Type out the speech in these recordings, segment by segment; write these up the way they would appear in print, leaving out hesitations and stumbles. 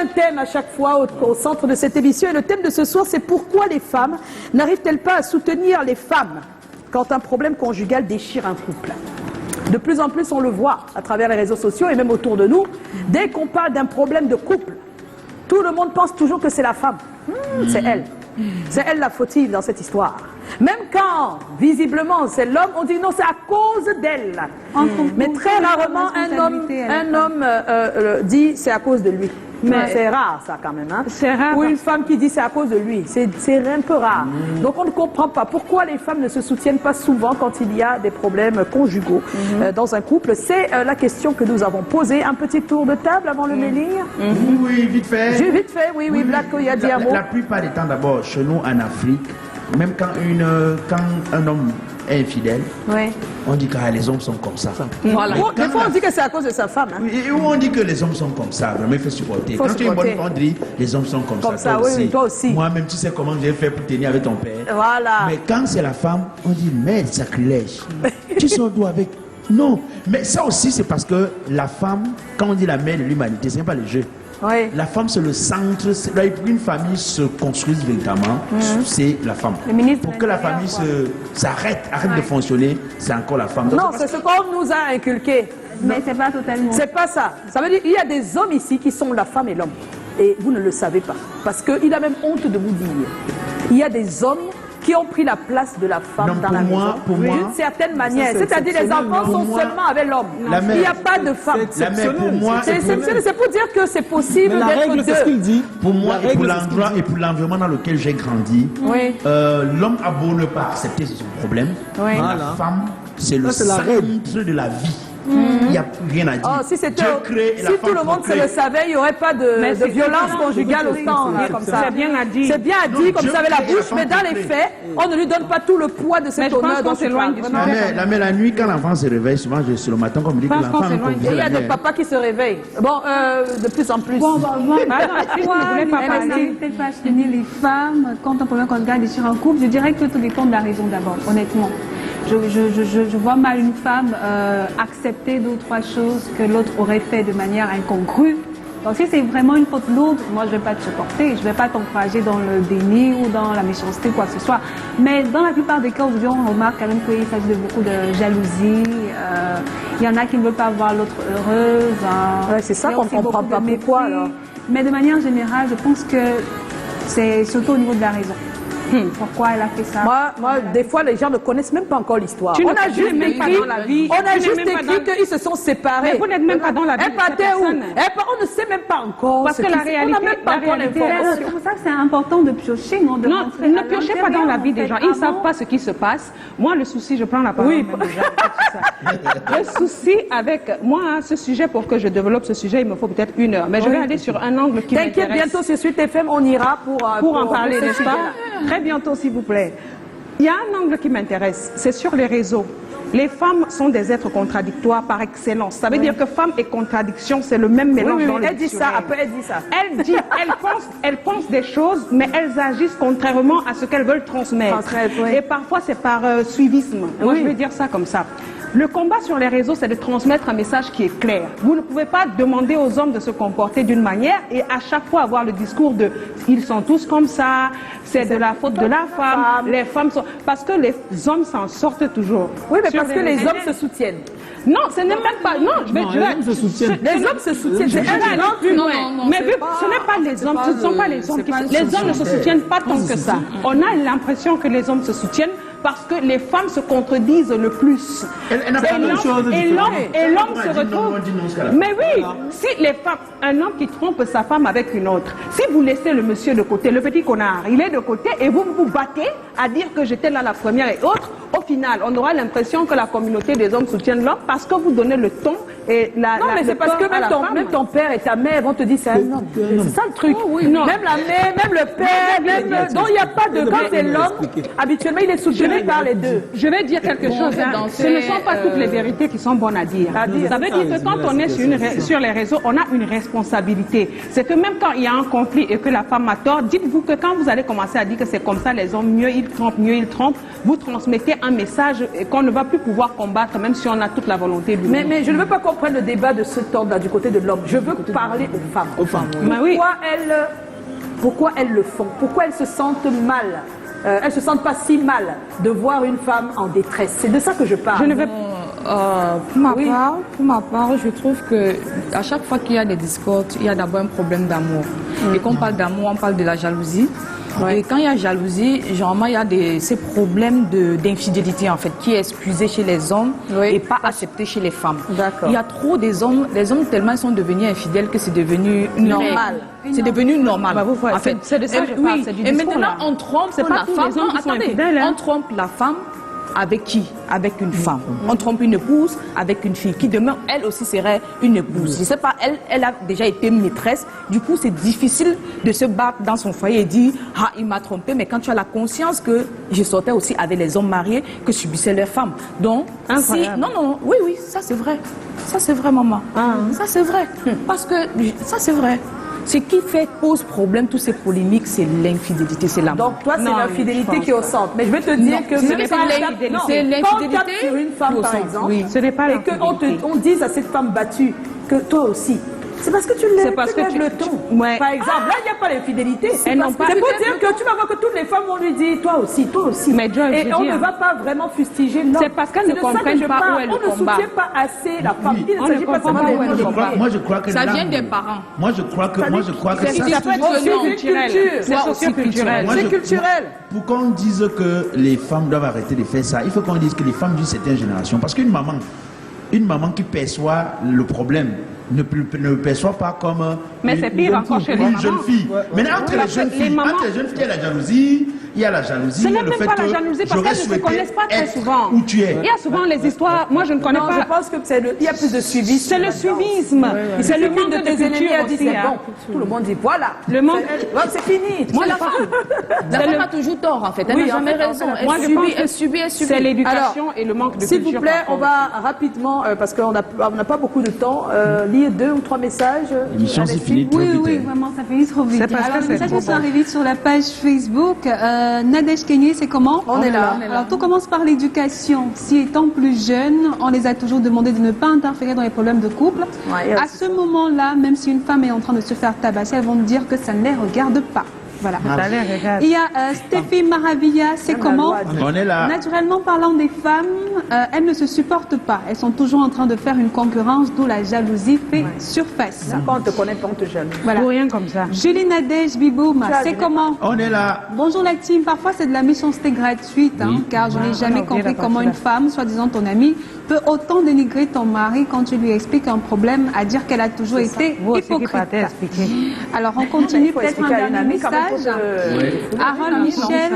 un thème à chaque fois au centre de cette émission. Et le thème de ce soir, c'est pourquoi les femmes n'arrivent-elles pas à soutenir les femmes quand un problème conjugal déchire un couple. De plus en plus, on le voit à travers les réseaux sociaux et même autour de nous. Dès qu'on parle d'un problème de couple, tout le monde pense toujours que c'est la femme. C'est elle. C'est elle la fautive dans cette histoire. Même quand, visiblement, c'est l'homme, on dit non, c'est à cause d'elle. Mais très rarement, un homme dit c'est à cause de lui. Mais c'est rare, ça, quand même. Hein? C'est rare. Ou une femme qui dit c'est à cause de lui. C'est un peu rare. Donc, on ne comprend pas pourquoi les femmes ne se soutiennent pas souvent quand il y a des problèmes conjugaux dans un couple. C'est la question que nous avons posée. Un petit tour de table avant le mêlire. Oui, vite fait. Vite fait, oui, Black, il y a dit un mot. La plupart des temps, d'abord, chez nous, en Afrique, même quand un homme est infidèle, on dit que les hommes sont comme ça. Voilà. Des fois, on dit que c'est à cause de sa femme. Hein. Oui, ou on dit que les hommes sont comme ça. Vraiment, il faut supporter. Quand tu es une bonne femme, on dit les hommes sont comme ça. Toi aussi. Moi-même, tu sais comment j'ai fait pour tenir avec ton père. Voilà. Mais quand c'est la femme, on dit merde, sacrilège. Tu sors d'où avec. Non, mais ça aussi, c'est parce que la femme, quand on dit la mère de l'humanité, ce n'est pas le jeu. Oui. La femme, c'est le centre. Pour qu'une famille se construise véritablement, c'est la femme. Pour que la famille s'arrête de fonctionner, c'est encore la femme. Donc, non, c'est ce qu'on nous a inculqué. Mais c'est pas totalement. C'est pas ça. Ça veut dire qu'il y a des hommes ici qui sont la femme et l'homme. Et vous ne le savez pas. Parce qu'il a même honte de vous dire. Il y a des hommes qui ont pris la place de la femme dans la maison d'une certaine manière. C'est-à-dire les enfants sont seulement avec l'homme. Il n'y a pas de femme. C'est exceptionnel. C'est pour dire que c'est possible d'être deux. C'est ce qu'il dit. Pour moi et pour l'endroit et pour l'environnement dans lequel j'ai grandi, l'homme a beau ne pas accepter son problème, la femme, c'est le centre de la vie. Il n'y a rien à dire. Oh, si tout le monde se le savait, il n'y aurait pas de violence conjugale autant comme ça. C'est bien à dire. C'est bien à dire comme ça avec la bouche, mais dans les faits, on ne lui donne pas tout le poids de cet honneur dont c'est loin du la nuit, quand l'enfant se réveille, souvent c'est le matin qu'on me dit que l'enfant est convié. Il y a des papas qui se réveillent. Bon, de plus en plus. Pourquoi ne pas soutenir les femmes quand un problème conjugal est sur un couple? Je dirais que tout dépend de la raison d'abord, honnêtement. Je vois mal une femme accepter deux ou trois choses que l'autre aurait fait de manière incongrue. Donc si c'est vraiment une faute lourde, moi je ne vais pas te supporter, je ne vais pas t'encourager dans le déni ou dans la méchanceté, quoi que ce soit. Mais dans la plupart des cas, aujourd'hui, on remarque quand même qu'il s'agit de beaucoup de jalousie. Il y en a qui ne veulent pas voir l'autre heureuse. C'est ça qu'on ne comprend pas. Pourquoi alors? Mais de manière générale, je pense que c'est surtout au niveau de la raison. Pourquoi elle a fait ça? Moi, des fois, les gens ne connaissent même pas encore l'histoire. On a juste écrit qu'ils se sont séparés. Mais vous n'êtes même pas dans la vie de cette personne. On ne sait même pas encore. Parce que la réalité, on n'a même pas encore l'information. C'est pour ça que c'est important de piocher, non? Non, ne piochez pas dans la vie des gens. Ils ne savent pas ce qui se passe. Moi, le souci, je prends la parole. Oui. Le souci avec moi, ce sujet, pour que je développe ce sujet, il me faut peut-être 1 heure. Mais je vais aller sur un angle qui m'intéresse. T'inquiète, bientôt sur Suite FM, on ira pour en parler, n'est-ce pas? Très bientôt, s'il vous plaît. Il y a un angle qui m'intéresse, c'est sur les réseaux. Les femmes sont des êtres contradictoires par excellence. Ça veut dire que femme et contradiction, c'est le même mélange dans le elle dit ça, après elle dit ça. Elle pense des choses, mais elles agissent contrairement à ce qu'elles veulent transmettre. Et parfois, c'est par suivisme. Moi, je vais dire ça comme ça. Le combat sur les réseaux, c'est de transmettre un message qui est clair. Vous ne pouvez pas demander aux hommes de se comporter d'une manière et à chaque fois avoir le discours de « ils sont tous comme ça, c'est de la faute de la femme, les femmes sont... » Parce que les hommes s'en sortent toujours. Oui, mais parce que les hommes se soutiennent. Non, ce n'est même pas... Non, je vais... Les hommes se soutiennent. Mais vu que ce n'est pas les hommes, ce ne sont pas les hommes qui... Les hommes ne se soutiennent pas tant que ça. On a l'impression que les hommes se soutiennent parce que les femmes se contredisent le plus. Et l'homme se retrouve... Mais oui, si les femmes, un homme qui trompe sa femme avec une autre, si vous laissez le monsieur de côté, le petit connard, il est de côté et vous vous battez à dire que j'étais là la première et autre, au final, on aura l'impression que la communauté des hommes soutiennent l'homme parce que vous donnez le ton et la... Non, mais c'est parce que même ton père et ta mère vont te dire c'est un homme. C'est ça le truc. Même la mère, même le père, donc il n'y a pas de... Quand c'est l'homme, habituellement, il est soutenu par les deux. Je vais dire quelque chose. Ce ne sont pas toutes les vérités qui sont bonnes à dire. Ça veut dire que quand on est sur les réseaux, on a une responsabilité. C'est que même quand il y a un conflit et que la femme a tort, dites-vous que quand vous allez commencer à dire que c'est comme ça, les hommes, mieux ils trompent, vous transmettez un message qu'on ne va plus pouvoir combattre, même si on a toute la volonté du monde. Mais je ne veux pas qu'on qu'on prenne le débat de ce temps-là du côté de l'homme, je veux parler aux femmes. Aux femmes. Pourquoi elles le font? Pourquoi elles se sentent mal? Elles se sentent pas si mal de voir une femme en détresse. C'est de ça que je parle. Je ne vais pour ma part, je trouve que à chaque fois qu'il y a des discordes, il y a d'abord un problème d'amour. Et quand on parle d'amour, on parle de la jalousie. Ouais. Et quand il y a jalousie, généralement il y a ces problèmes d'infidélité en fait, qui est excusé chez les hommes et pas accepté chez les femmes. Il y a trop des hommes tellement ils sont devenus infidèles que c'est devenu normal. C'est devenu normal. Bah, en fait, c'est de ça que je parle. Et maintenant on trompe la femme. Non, attendez, on trompe la femme. Avec qui? Avec une femme. On trompe une épouse avec une fille qui demain, elle aussi serait une épouse. Je sais pas, elle a déjà été maîtresse. Du coup, c'est difficile de se battre dans son foyer et dire « Ah, il m'a trompé », mais quand tu as la conscience que je sortais aussi avec les hommes mariés que subissaient leurs femmes. Donc, oui, ça c'est vrai. Ça c'est vrai, maman. Ça c'est vrai. Parce que, ça c'est vrai. Ce qui pose problème, toutes ces polémiques, c'est l'infidélité, c'est l'amour. Donc toi, c'est l'infidélité qui est au centre. Mais je vais te dire que ce n'est pas l'infidélité. Quand on tape sur une femme, par exemple, ce n'est pas et qu'on dise à cette femme battue que toi aussi, c'est parce que tu lèves le ton. Par exemple, là, il n'y a pas l'infidélité. C'est pour dire que tu vas voir que toutes les femmes vont lui dire toi aussi, toi aussi. Mais Joy, et on ne va pas vraiment fustiger. C'est parce qu'elles ne comprennent pas où est le combat. On ne soutient pas assez la femme. Il ne s'agit pas seulement où est le combat. Moi, je crois que ça vient des parents. Moi, je crois que c'est culturel. C'est culturel. Pour qu'on dise que les femmes doivent arrêter de faire ça, il faut qu'on dise que les femmes d'une certaine génération, parce qu'une maman qui perçoit le problème ne perçoit pas comme mais c'est pire encore chez les jeune fille. Mais entre les jeunes filles, il y a la jalousie, il y a la jalousie. Ce n'est même pas la jalousie parce qu'elles ne se connaissent pas très souvent. Où tu es. Il y a souvent les histoires, moi je ne connais pas. Je pense qu'il y a plus de suivisme. C'est le suivisme. C'est le manque de culture aussi. Tout le monde dit voilà. Le manque. C'est fini. Moi la femme a toujours tort en fait. Elle n'a jamais raison. Elle subit. C'est l'éducation et le manque de culture. S'il vous plaît, on va rapidement, parce qu'on n'a pas beaucoup de temps, lire 2 ou 3 messages. L'émission s'est finie trop vite. Oui, vraiment, ça finit trop vite. Alors, les messages sont arrivés sur la page Facebook. Nadège Kenyé, c'est comment? On est là. Alors, tout commence par l'éducation. Si étant plus jeunes, on les a toujours demandé de ne pas interférer dans les problèmes de couple. À ce moment-là, même si une femme est en train de se faire tabasser, elles vont dire que ça ne les regarde pas. Voilà. Il y a Stéphie Maravilla, c'est comment? On est là. Naturellement parlant des femmes, elles ne se supportent pas. Elles sont toujours en train de faire une concurrence, d'où la jalousie fait surface. Quand on te connaît pas, on te jalouse. Voilà. Pour rien comme ça. Julie Nadège Biboum, c'est comment? On est là. Bonjour la team, parfois c'est de la méchanceté gratuite, car je n'ai jamais compris comment une femme, soi-disant ton amie, peut autant dénigrer ton mari quand tu lui expliques un problème à dire qu'elle a toujours été hypocrite. Alors on continue peut-être un dernier message. Harold Michel,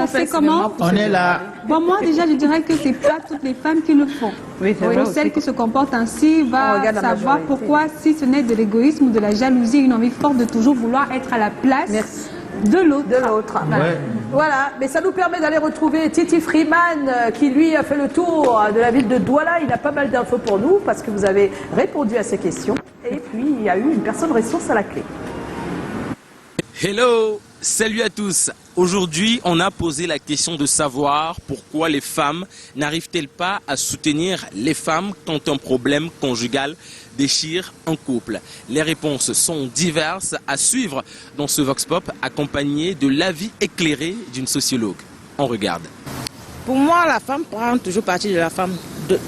c'est comment? On est là. Bon, moi déjà je dirais que c'est pas toutes les femmes qui le font. Oui, c'est vrai. Celle qui se comporte ainsi va savoir pourquoi, si ce n'est de l'égoïsme ou de la jalousie, une envie forte de toujours vouloir être à la place de l'autre. Voilà, mais ça nous permet d'aller retrouver Titi Freeman qui lui a fait le tour de la ville de Douala. Il a pas mal d'infos pour nous parce que vous avez répondu à ces questions. Et puis il y a eu une personne ressource à la clé. Hello, salut à tous. Aujourd'hui, on a posé la question de savoir pourquoi les femmes n'arrivent-elles pas à soutenir les femmes quand un problème conjugal déchire un couple. Les réponses sont diverses à suivre dans ce Vox Pop accompagné de l'avis éclairé d'une sociologue. On regarde. Pour moi, la femme prend toujours partie de la femme.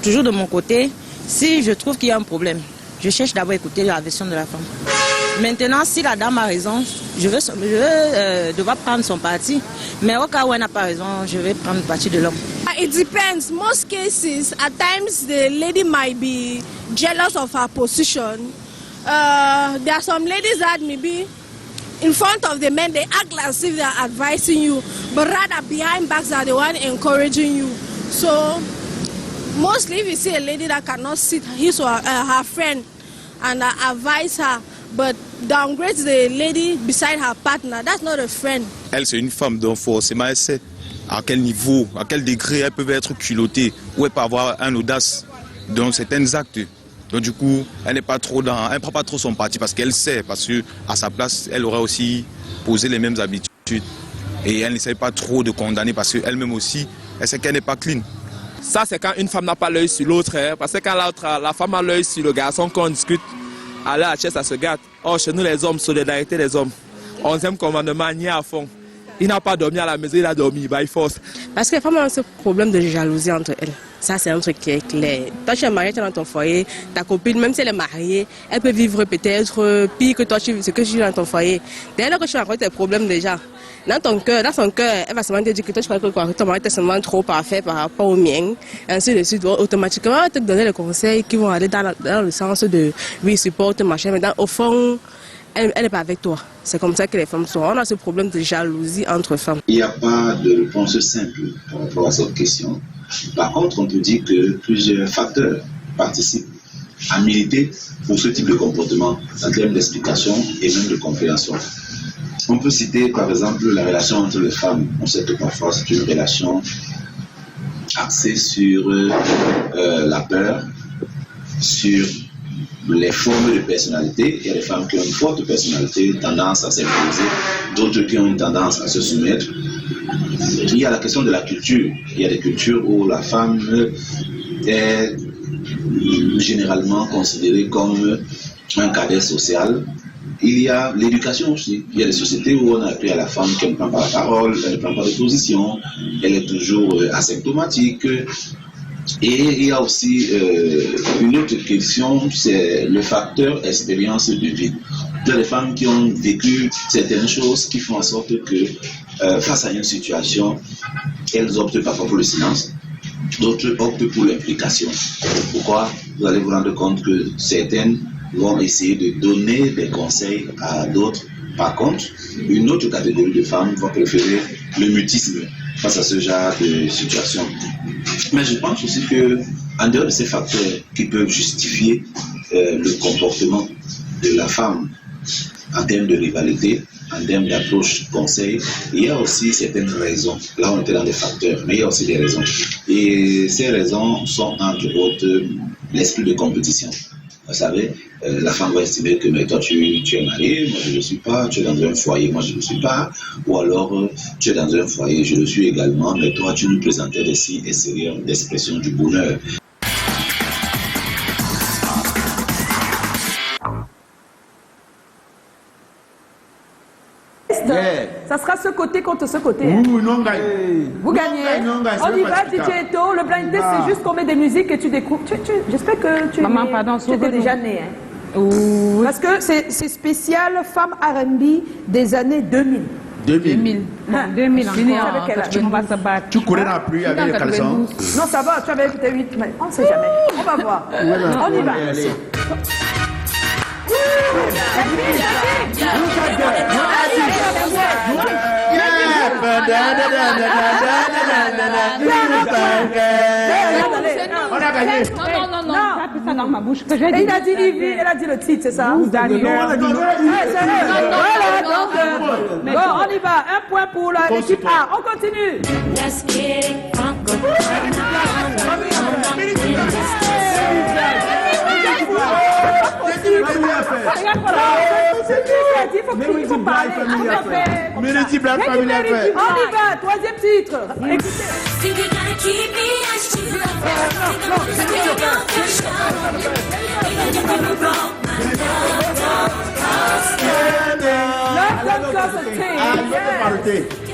Toujours de mon côté, si je trouve qu'il y a un problème, je cherche d'abord à écouter la version de la femme. Maintenant, si la dame a raison, je vais devoir prendre son parti. Mais au cas où elle n'a pas raison, je vais prendre le parti de l'homme. It depends. Most cases, at times the lady might be jealous of her position. There are some ladies that maybe in front of the men, they act as if they are advising you, but rather behind backs they are the one encouraging you. So, mostly if you see a lady that cannot sit his or her friend and advise her, but downgrades the lady beside her partner, that's not a friend. Elle, c'est une femme, donc forcément, elle sait à quel niveau, à quel degré elle peut être culottée, ou elle peut avoir un audace dans certains actes. Donc du coup, elle n'est pas trop elle prend pas trop son parti parce qu'elle sait, parce que à sa place, elle aurait aussi posé les mêmes habitudes. Et elle n'essaie pas trop de condamner parce qu'elle-même aussi, elle sait qu'elle n'est pas clean. Ça, c'est quand une femme n'a pas l'œil sur l'autre. Hein, parce que quand la femme a l'œil sur le garçon, quand on discute, à la chaise, ça se gâte. Oh, chez nous, les hommes, solidarité des hommes. 11e commandement, ni à fond. Il n'a pas dormi à la maison, il a dormi, il force. Parce que les femmes ont ce problème de jalousie entre elles. Ça, c'est un truc qui est clair. Toi, tu es marié, tu es dans ton foyer, ta copine, même si elle est mariée, elle peut vivre peut-être pire que toi, ce que tu vis dans ton foyer. Dès lors que tu rencontres tes problèmes déjà, dans son cœur, elle va seulement te dire que toi, tu crois que ton mari est seulement trop parfait par rapport au mien. Ainsi de suite, automatiquement, elle va te donner les conseils qui vont aller dans le sens de oui, supporte, machin. Mais au fond, elle n'est pas avec toi. C'est comme ça que les femmes sont. On a ce problème de jalousie entre femmes. Il n'y a pas de réponse simple par rapport à cette question. Par contre, on peut dire que plusieurs facteurs participent à militer pour ce type de comportement en termes d'explication et même de compréhension. On peut citer par exemple la relation entre les femmes. On sait que parfois c'est une relation axée sur la peur, sur les formes de personnalité. Il y a des femmes qui ont une forte personnalité, tendance à s'imposer, d'autres qui ont une tendance à se soumettre. Il y a la question de la culture. Il y a des cultures où la femme est généralement considérée comme un cadet social. Il y a l'éducation aussi. Il y a des sociétés où on a appris à la femme qu'elle ne prend pas la parole, elle ne prend pas de position, elle est toujours asymptomatique. Et il y a aussi une autre question, c'est le facteur expérience de vie. Il y a des femmes qui ont vécu certaines choses qui font en sorte que face à une situation, elles optent parfois pour le silence, d'autres optent pour l'implication. Pourquoi? Vous allez vous rendre compte que certaines vont essayer de donner des conseils à d'autres. Par contre, une autre catégorie de femmes va préférer le mutisme face à ce genre de situation. Mais je pense aussi que, en dehors de ces facteurs qui peuvent justifier le comportement de la femme en termes de rivalité, en termes d'approche conseil, il y a aussi certaines raisons. Là, on était dans des facteurs, mais il y a aussi des raisons. Et ces raisons sont entre autres l'esprit de compétition. Vous savez, la femme va estimer que mais toi tu es marié, moi je ne le suis pas, tu es dans un foyer, moi je ne le suis pas, ou alors tu es dans un foyer, je le suis également, mais toi tu nous présentais des signes extérieurs d'expression du bonheur. Ça sera ce côté contre ce côté. Hein. Vous gagnez. On y va, DJ Eto. Le blind test, c'est juste qu'on met des musiques et tu découvres. J'espère que tu étais déjà né. Hein. Parce que c'est spécial femme R&B des années 2000. 2000. 2000 Tu courais dans la pluie avec les caleçons? Non, ça va, tu avais peut-être 8, mais on ne sait jamais. On va voir. On y va. On a gagné. Non. J'ai pris ça dans ma bouche. Il a dit Livy, elle a dit le titre, c'est ça? Bon, on y va. Un point pour l'équipe A. On continue. Il faut parler. On y va, troisième titre.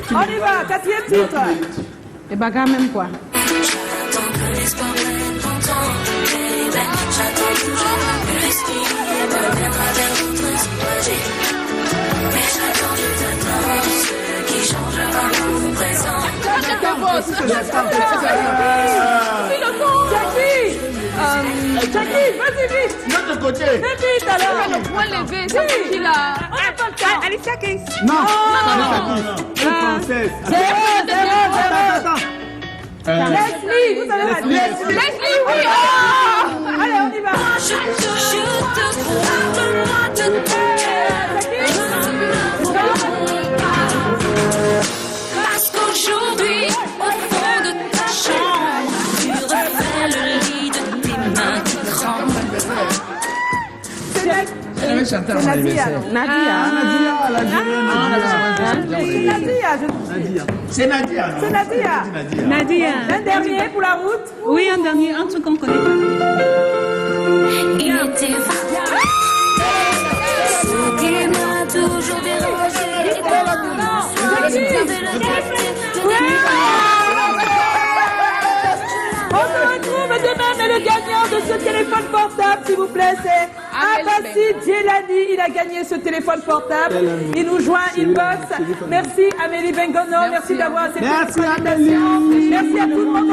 On y va, quatrième titre. Et bagarre même quoi. Jackie, vas-y vite. L'autre côté. Vite alors. Le point levé, c'est qui là? On n'a pas le temps. Alicia Keys. Non. Française. 0. Leslie, vous allez la Leslie, oui. Allez, on y va. Parce qu'aujourd'hui, au fond de ta chambre, tu refais le lit de tes mains qui tremblent. C'est Nadia. C'est Nadia, non? C'est Nadia. Nadia. Un dernier pour la route? Oui, un dernier, un truc qu'on connaît pas. Il était ce qui m'a toujours dérangé. On se retrouve demain, mais le gagnant de ce téléphone portable, s'il vous plaît, c'est Abassi Djelani. Il a gagné ce téléphone portable. Il nous joint inbox. Merci Amélie Bengono. Merci d'avoir accepté notre invitation. Merci à tout le monde.